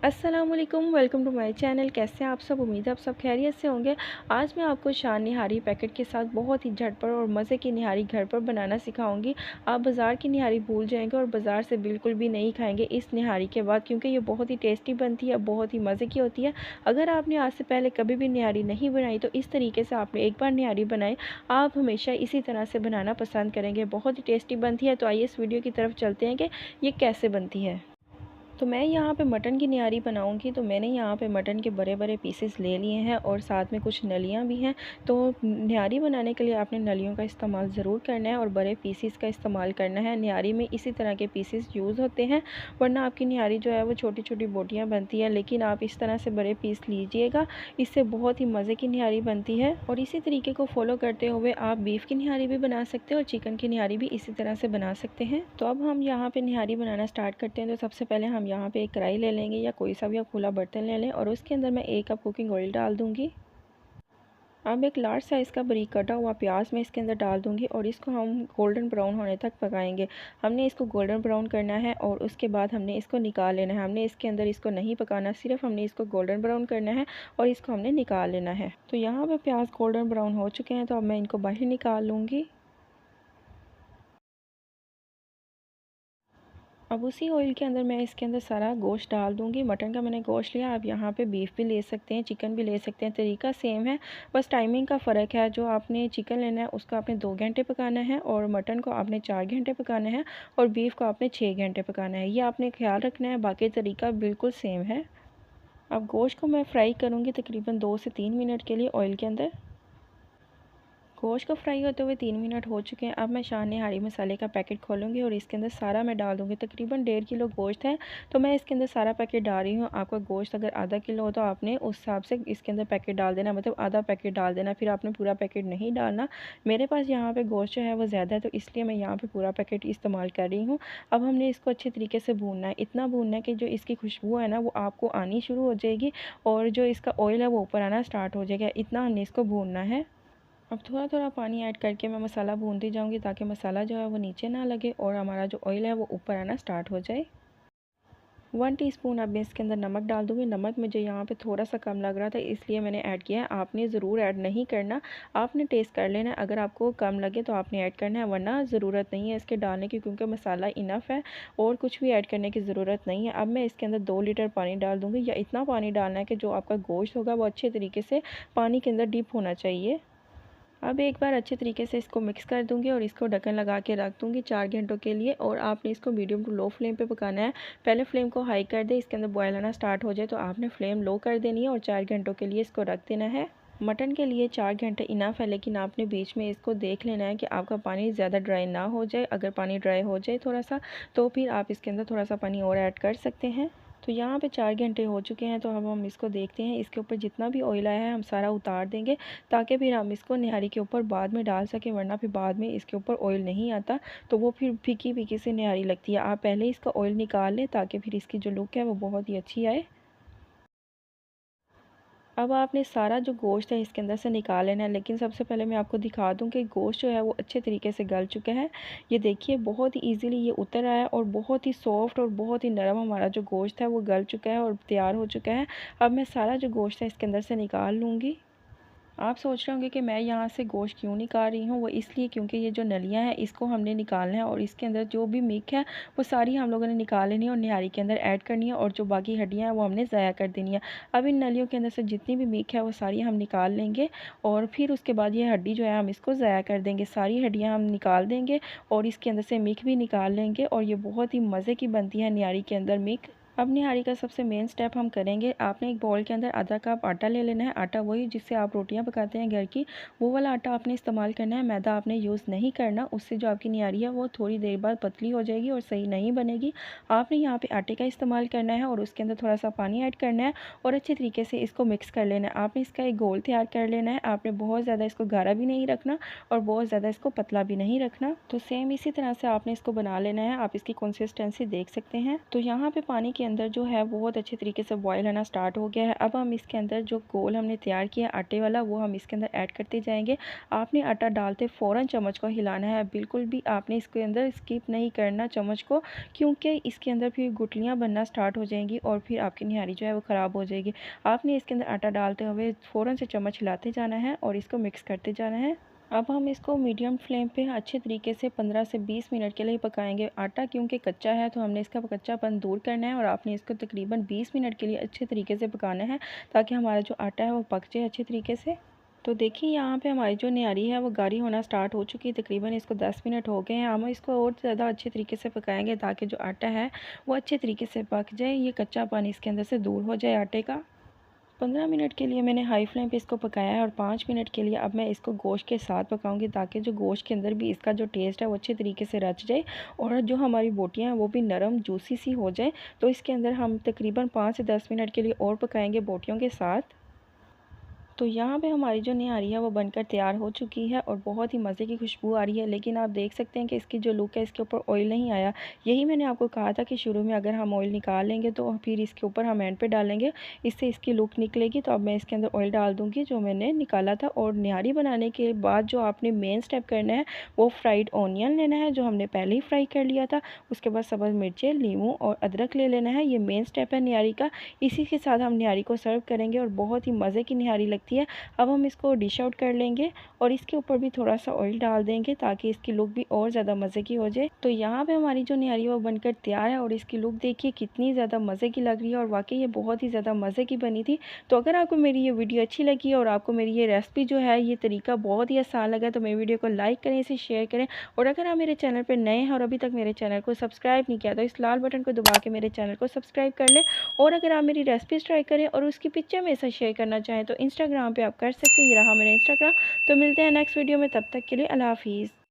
अस्सलाम वालेकुम, welcome to my channel. कैसे हैं आप सब? उम्मीद है आप सब खैरियत से होंगे। आज मैं आपको शान निहारी पैकेट के साथ बहुत ही झटपट और मज़े की निहारी घर पर बनाना सिखाऊंगी। आप बाज़ार की निहारी भूल जाएंगे और बाज़ार से बिल्कुल भी नहीं खाएंगे इस निहारी के बाद, क्योंकि ये बहुत ही टेस्टी बनती है, बहुत ही मज़े की होती है। अगर आपने आज से पहले कभी भी निहारी नहीं बनाई तो इस तरीके से आपने एक बार निहारी बनाई, आप हमेशा इसी तरह से बनाना पसंद करेंगे। बहुत ही टेस्टी बनती है। तो आइए इस वीडियो की तरफ चलते हैं कि ये कैसे बनती है। तो मैं यहाँ पे मटन की निहारी बनाऊँगी। तो मैंने यहाँ पे मटन के बड़े बड़े पीसेस ले लिए हैं और साथ में कुछ नलियाँ भी हैं। तो निहारी बनाने के लिए आपने नलियों का इस्तेमाल ज़रूर करना है और बड़े पीसेस का इस्तेमाल करना है। निहारी में इसी तरह के पीसेस यूज़ होते हैं, वरना आपकी निहारी जो है वो छोटी छोटी बोटियाँ बनती है। लेकिन आप इस तरह से बड़े पीस लीजिएगा, इससे बहुत ही मज़े की निहारी बनती है। और इसी तरीके को फॉलो करते हुए आप बीफ की निहारी भी बना सकते हैं और चिकन की निहारी भी इसी तरह से बना सकते हैं। तो अब हम यहाँ पे निहारी बनाना स्टार्ट करते हैं। तो सबसे पहले हम यहाँ पे एक कढ़ाई ले लेंगे या कोई सा भी आप खुला बर्तन ले लें और उसके अंदर मैं 1 कप कुकिंग ऑयल डाल दूँगी। अब एक लार्ज साइज़ का बारीक कटा हुआ प्याज मैं इसके अंदर डाल दूँगी और इसको हम गोल्डन ब्राउन होने तक पकाएंगे। हमने इसको गोल्डन ब्राउन करना है और उसके बाद हमने इसको निकाल लेना है। हमने इसके अंदर इसको नहीं पकाना, सिर्फ हमने इसको गोल्डन ब्राउन करना है और इसको हमने निकाल लेना है। तो यहाँ पर प्याज गोल्डन ब्राउन हो चुके हैं, तो अब मैं इनको बाहर निकाल लूँगी। अब उसी ऑयल के अंदर मैं इसके अंदर सारा गोश्त डाल दूँगी। मटन का मैंने गोश्त लिया, आप यहाँ पे बीफ भी ले सकते हैं, चिकन भी ले सकते हैं, तरीका सेम है, बस टाइमिंग का फ़र्क है। जो आपने चिकन लेना है उसको आपने 2 घंटे पकाना है और मटन को आपने 4 घंटे पकाना है और बीफ को आपने 6 घंटे पकाना है। ये आपने ख्याल रखना है, बाकी तरीका बिल्कुल सेम है। अब गोश्त को मैं फ्राई करूँगी तकरीबन 2 से 3 मिनट के लिए ऑयल के अंदर। गोश्त को फ्राई होते हुए 3 मिनट हो चुके हैं। अब मैं शान निहारी मसाले का पैकेट खोलूँगी और इसके अंदर सारा मैं डाल दूँगी। तकरीबन 1.5 किलो गोश्त है, तो मैं इसके अंदर सारा पैकेट डाल रही हूँ। आपका गोश्त अगर आधा किलो हो तो आपने उस हिसाब से इसके अंदर पैकेट डाल देना, मतलब आधा पैकेट डाल देना, फिर आपने पूरा पैकेट नहीं डालना। मेरे पास यहाँ पर गोश्त जो है वो ज़्यादा है, तो इसलिए मैं यहाँ पर पूरा पैकेट इस्तेमाल कर रही हूँ। अब हमने इसको अच्छे तरीके से भूनना है, इतना भूनना है कि जो इसकी खुशबू है ना वो आपको आनी शुरू हो जाएगी और जो इसका ऑयल है वो ऊपर आना स्टार्ट हो जाएगा। इतना हमने इसको भूनना है। अब थोड़ा थोड़ा पानी ऐड करके मैं मसाला भूनती जाऊंगी, ताकि मसाला जो है वो नीचे ना लगे और हमारा जो ऑयल है वो ऊपर आना स्टार्ट हो जाए। 1 टीस्पून अब मैं इसके अंदर नमक डाल दूँगी। नमक मुझे यहाँ पे थोड़ा सा कम लग रहा था, इसलिए मैंने ऐड किया है। आपने ज़रूर ऐड नहीं करना, आपने टेस्ट कर लेना है। अगर आपको कम लगे तो आपने ऐड करना है, वरना ज़रूरत नहीं है इसके डालने की, क्योंकि मसाला इनफ है और कुछ भी ऐड करने की ज़रूरत नहीं है। अब मैं इसके अंदर 2 लीटर पानी डाल दूँगी, या इतना पानी डालना है कि जो आपका गोश्त होगा वो अच्छे तरीके से पानी के अंदर डिप होना चाहिए। अब एक बार अच्छे तरीके से इसको मिक्स कर दूंगी और इसको ढक्कन लगा के रख दूंगी 4 घंटों के लिए। और आपने इसको मीडियम टू लो फ्लेम पे पकाना है। पहले फ्लेम को हाई कर दे, इसके अंदर बॉयल आना स्टार्ट हो जाए तो आपने फ्लेम लो कर देनी है और 4 घंटों के लिए इसको रख देना है। मटन के लिए 4 घंटे इनफ है, लेकिन आपने बीच में इसको देख लेना है कि आपका पानी ज़्यादा ड्राई ना हो जाए। अगर पानी ड्राई हो जाए थोड़ा सा, तो फिर आप इसके अंदर थोड़ा सा पानी और ऐड कर सकते हैं। तो यहाँ पे 4 घंटे हो चुके हैं, तो अब हम इसको देखते हैं। इसके ऊपर जितना भी ऑयल आया है हम सारा उतार देंगे, ताकि फिर हम इसको निहारी के ऊपर बाद में डाल सकें, वरना फिर बाद में इसके ऊपर ऑयल नहीं आता तो वो फिर फीकी फीकी से निहारी लगती है। आप पहले इसका ऑयल निकाल लें, ताकि फिर इसकी जो लुक है वो बहुत ही अच्छी आए। अब आपने सारा जो गोश्त है इसके अंदर से निकाल लेना है, लेकिन सबसे पहले मैं आपको दिखा दूं कि गोश्त जो है वो अच्छे तरीके से गल चुका है। ये देखिए, बहुत ही इजीली ये उतर आया है और बहुत ही सॉफ्ट और बहुत ही नरम हमारा जो गोश्त है वो गल चुका है और तैयार हो चुका है। अब मैं सारा जो गोश्त है इसके अंदर से निकाल लूँगी। आप सोच रहे होंगे कि मैं यहाँ से गोश्त क्यों निकाल रही हूँ, वो इसलिए क्योंकि ये जो नलियाँ हैं इसको हमने निकालना है और इसके अंदर जो भी मीक है वो सारी हम लोगों ने निकाल लेनी है और निहारी के अंदर ऐड करनी है, और जो बाकी हड्डियाँ हैं वो हमने ज़ाया कर देनी है। अब इन नलियों के अंदर से जितनी भी मीक है वो सारी हम निकाल लेंगे और फिर उसके बाद ये हड्डी जो है हम इसको ज़ाया कर देंगे। सारी हड्डियाँ हम निकाल देंगे और इसके अंदर से मीक भी निकाल लेंगे, और ये बहुत ही मज़े की बनती है निहारी के अंदर मीक। अब निहारी का सबसे मेन स्टेप हम करेंगे। आपने एक बाउल के अंदर आधा कप आटा ले लेना है। आटा वही जिससे आप रोटियां पकाते हैं घर की, वो वाला आटा आपने इस्तेमाल करना है। मैदा आपने यूज़ नहीं करना, उससे जो आपकी निहारी है वो थोड़ी देर बाद पतली हो जाएगी और सही नहीं बनेगी। आपने यहाँ पे आटे का इस्तेमाल करना है और उसके अंदर थोड़ा सा पानी ऐड करना है और अच्छे तरीके से इसको मिक्स कर लेना है। आपने इसका एक गोल तैयार कर लेना है। आपने बहुत ज़्यादा इसको गाढ़ा भी नहीं रखना और बहुत ज़्यादा इसको पतला भी नहीं रखना। तो सेम इसी तरह से आपने इसको बना लेना है। आप इसकी कंसिस्टेंसी देख सकते हैं। तो यहाँ पे पानी के इसके अंदर जो है बहुत अच्छे तरीके से बॉयल आना स्टार्ट हो गया है। अब हम इसके अंदर जो घोल हमने तैयार किया है आटे वाला, वो हम इसके अंदर ऐड करते जाएंगे। आपने आटा डालते फ़ौरन चम्मच को हिलाना है, बिल्कुल भी आपने इसके अंदर स्किप नहीं करना चम्मच को, क्योंकि इसके अंदर फिर गुठलियाँ बनना स्टार्ट हो जाएंगी और फिर आपकी निहारी जो है वो ख़राब हो जाएगी। आपने इसके अंदर आटा डालते हुए फ़ौरन से चम्मच हिलाते जाना है और इसको मिक्स करते जाना है। अब हम इसको मीडियम फ्लेम पे अच्छे तरीके से 15 से 20 मिनट के लिए पकाएंगे। आटा क्योंकि कच्चा है तो हमने इसका कच्चापन दूर करना है और आपने इसको तकरीबन 20 मिनट के लिए अच्छे तरीके से पकाना है, ताकि हमारा जो आटा है वो पक जाए अच्छे तरीके से। तो देखिए यहाँ पे हमारी जो निहारी है वो गाढ़ी होना स्टार्ट हो चुकी है। तकरीबन इसको 10 मिनट हो गए हैं। हम इसको और ज़्यादा अच्छे तरीके से पकाएंगे ताकि जो आटा है वो अच्छे तरीके से पक जाए, ये कच्चा पानी इसके अंदर से दूर हो जाए आटे का। 15 मिनट के लिए मैंने हाई फ्लेम पे इसको पकाया है और 5 मिनट के लिए अब मैं इसको गोश्त के साथ पकाऊंगी, ताकि जो गोश्त के अंदर भी इसका जो टेस्ट है वो अच्छे तरीके से रच जाए और जो हमारी बोटियां हैं वो भी नरम जूसी सी हो जाए। तो इसके अंदर हम तकरीबन 5 से 10 मिनट के लिए और पकाएंगे बोटियों के साथ। तो यहाँ पे हमारी जो निहारी है वो बनकर तैयार हो चुकी है और बहुत ही मज़े की खुशबू आ रही है। लेकिन आप देख सकते हैं कि इसकी जो लुक है इसके ऊपर ऑयल नहीं आया। यही मैंने आपको कहा था कि शुरू में अगर हम ऑयल निकाल लेंगे तो फिर इसके ऊपर हम एंड पे डालेंगे, इससे इसकी लुक निकलेगी। तो अब मैं इसके अंदर ऑयल डाल दूँगी जो मैंने निकाला था। और निहारी बनाने के बाद जो आपने मेन स्टेप करना है वो फ्राइड ऑनियन लेना है, जो हमने पहले ही फ्राई कर लिया था। उसके बाद सब्ज़ मिर्चें, लीमू और अदरक ले लेना है। ये मेन स्टेप है निहारी का। इसी के साथ हम निहारी को सर्व करेंगे और बहुत ही मज़े की निहारी लगती है। अब हम इसको डिश आउट कर लेंगे और इसके ऊपर भी थोड़ा सा ऑयल डाल देंगे ताकि इसकी लुक भी और ज़्यादा मज़े की हो जाए। तो यहाँ पे हमारी जो निहारी है वो बनकर तैयार है और इसकी लुक देखिए कितनी ज़्यादा मज़े की लग रही है और वाकई ये बहुत ही ज़्यादा मज़े की बनी थी। तो अगर आपको मेरी ये वीडियो अच्छी लगी और आपको मेरी ये रेसिपी जो है ये तरीका बहुत ही आसान लगा तो मेरी वीडियो को लाइक करें, इसे शेयर करें। और अगर आप मेरे चैनल पर नए हैं और अभी तक मेरे चैनल को सब्सक्राइब नहीं किया तो इस लाल बटन को दबा के मेरे चैनल को सब्सक्राइब कर लें। और अगर आप मेरी रेसिपीज़ ट्राई करें और उसकी पिक्चर मेरे साथ शेयर करना चाहें तो इंस्टाग्राम पे आप कर सकते हैं। ये रहा मेरा इंस्टाग्राम। तो मिलते हैं नेक्स्ट वीडियो में, तब तक के लिए अल्लाह हाफिज़।